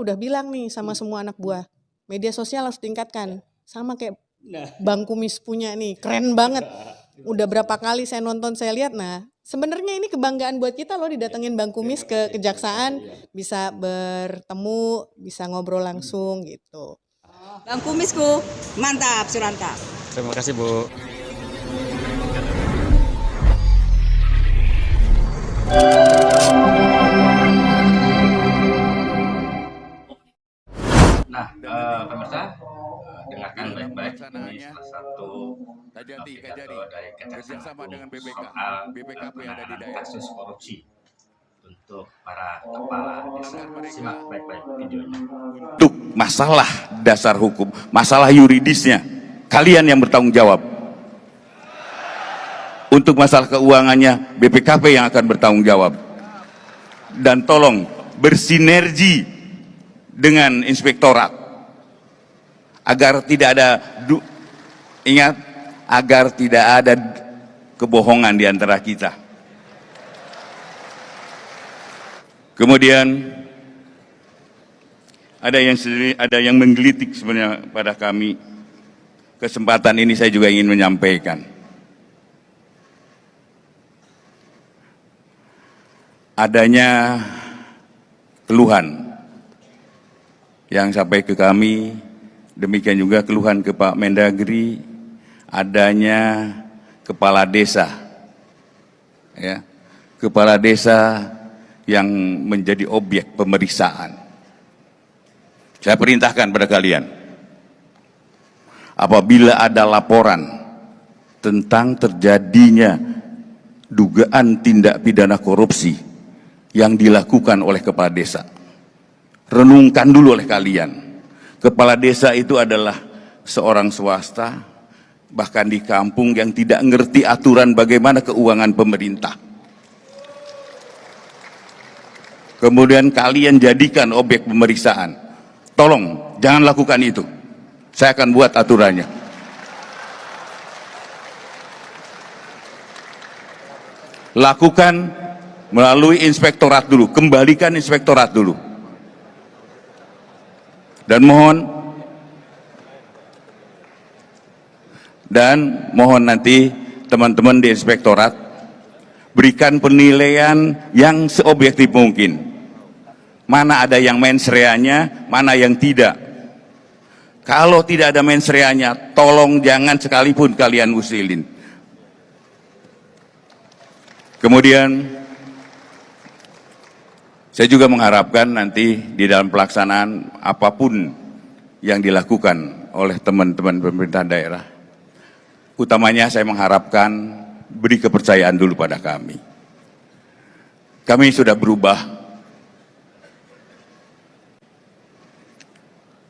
udah bilang nih sama semua anak buah, media sosial harus tingkatkan. Sama kayak Bang Kumis punya nih, keren banget. Udah berapa kali saya nonton, saya lihat. Nah, sebenarnya ini kebanggaan buat kita loh didatengin Bang Kumis ke kejaksaan, bisa bertemu, bisa ngobrol langsung gitu. Bang Kumisku, mantap Suranta. Terima kasih Bu. Nah, pemirsa, dengarkan baik-baik, ini salah satu pidato dari Kejaksaan Agung soal penanganan kasus korupsi untuk para kepala desa. Simak baik-baik videonya. Untuk masalah dasar hukum, masalah yuridisnya, kalian yang bertanggung jawab. Untuk masalah keuangannya, BPKP yang akan bertanggung jawab. Dan tolong bersinergi dengan inspektorat agar tidak ada ingat, agar tidak ada kebohongan di antara kita. Kemudian ada yang menggelitik sebenarnya pada kami. Kesempatan ini saya juga ingin menyampaikan. Adanya keluhan yang sampai ke kami, demikian juga keluhan ke Pak Mendagri, adanya kepala desa, ya, kepala desa yang menjadi objek pemeriksaan. Saya perintahkan pada kalian, apabila ada laporan tentang terjadinya dugaan tindak pidana korupsi yang dilakukan oleh kepala desa, renungkan dulu oleh kalian. Kepala desa itu adalah seorang swasta, bahkan di kampung, yang tidak ngerti aturan bagaimana keuangan pemerintah. Kemudian kalian jadikan objek pemeriksaan. Tolong, jangan lakukan itu. Saya akan buat aturannya. Lakukan melalui inspektorat dulu, kembalikan inspektorat dulu. Dan mohon nanti teman-teman di inspektorat berikan penilaian yang seobjektif mungkin. Mana ada yang mens reanya, mana yang tidak. Kalau tidak ada mens reanya, tolong jangan sekalipun kalian usilin. Kemudian saya juga mengharapkan nanti di dalam pelaksanaan apapun yang dilakukan oleh teman-teman pemerintah daerah, utamanya saya mengharapkan beri kepercayaan dulu pada kami. Kami sudah berubah.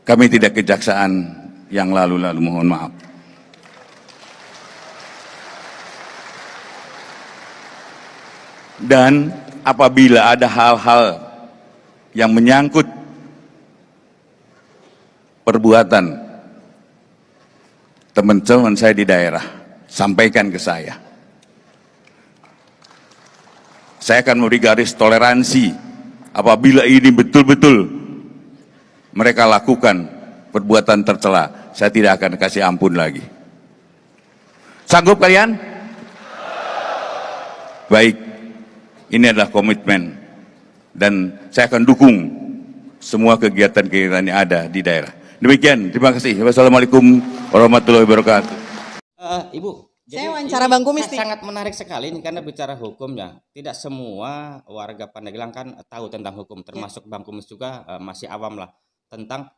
Kami tidak kejaksaan yang lalu-lalu, mohon maaf. Dan apabila ada hal-hal yang menyangkut perbuatan teman-teman saya di daerah, sampaikan ke saya. Saya akan memberi garis toleransi apabila ini betul-betul mereka lakukan perbuatan tercela. Saya tidak akan kasih ampun lagi. Sanggup kalian? Baik. Ini adalah komitmen, dan saya akan dukung semua kegiatan-kegiatan yang ada di daerah. Demikian, terima kasih. Wassalamualaikum warahmatullahi wabarakatuh. Ibu, Saya wawancara Bang Kumis nih. sangat menarik sekali ini karena bicara hukum ya. Tidak semua warga Pandeglang kan tahu tentang hukum, termasuk Bang Kumis juga masih awam lah tentang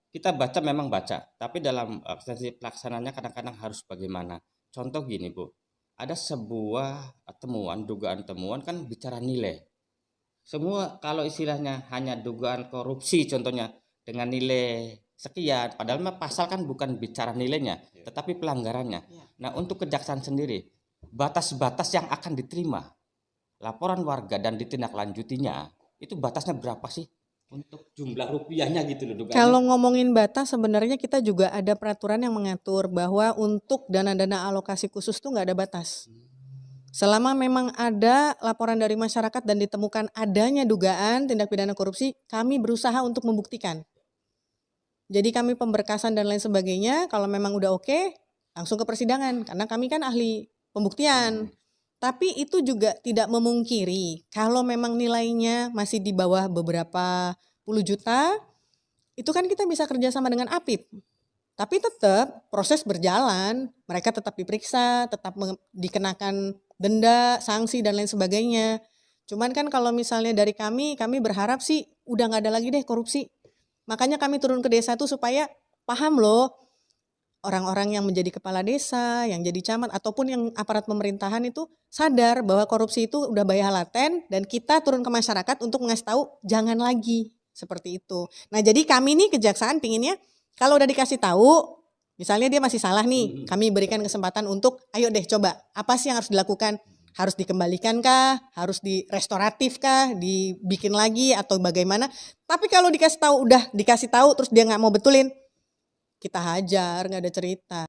kita baca, memang baca, tapi dalam pelaksananya kadang-kadang harus bagaimana. Contoh gini Bu, ada sebuah temuan, dugaan temuan kan bicara nilai. Semua kalau istilahnya hanya dugaan korupsi contohnya dengan nilai sekian, padahal pasal kan bukan bicara nilainya, tetapi pelanggarannya. Nah, untuk kejaksaan sendiri, batas-batas yang akan diterima laporan warga dan ditindaklanjutinya, itu batasnya berapa sih? Untuk jumlah rupiahnya gitu loh dugaannya. Kalau ngomongin batas, sebenarnya kita juga ada peraturan yang mengatur bahwa untuk dana-dana alokasi khusus tuh nggak ada batas. Selama memang ada laporan dari masyarakat dan ditemukan adanya dugaan tindak pidana korupsi, kami berusaha untuk membuktikan. Jadi kami pemberkasan dan lain sebagainya, kalau memang udah oke, langsung ke persidangan. Karena kami kan ahli pembuktian. Tapi itu juga tidak memungkiri, kalau memang nilainya masih di bawah beberapa puluh juta, itu kan kita bisa kerjasama dengan APIP. Tapi tetap proses berjalan, mereka tetap diperiksa, tetap dikenakan denda, sanksi dan lain sebagainya. Cuman kan kalau misalnya dari kami berharap sih udah nggak ada lagi deh korupsi. Makanya kami turun ke desa tuh supaya paham loh orang-orang yang menjadi kepala desa, yang jadi camat ataupun yang aparat pemerintahan itu sadar bahwa korupsi itu udah bahaya laten dan kita turun ke masyarakat untuk ngasih tahu jangan lagi seperti itu. Nah jadi kami nih kejaksaan pinginnya kalau udah dikasih tahu, misalnya dia masih salah nih, kami berikan kesempatan untuk, ayo deh coba, apa sih yang harus dilakukan? Harus dikembalikan kah? Harus direstoratif kah? Dibikin lagi atau bagaimana? Tapi kalau udah dikasih tahu terus dia nggak mau betulin, kita hajar, nggak ada cerita.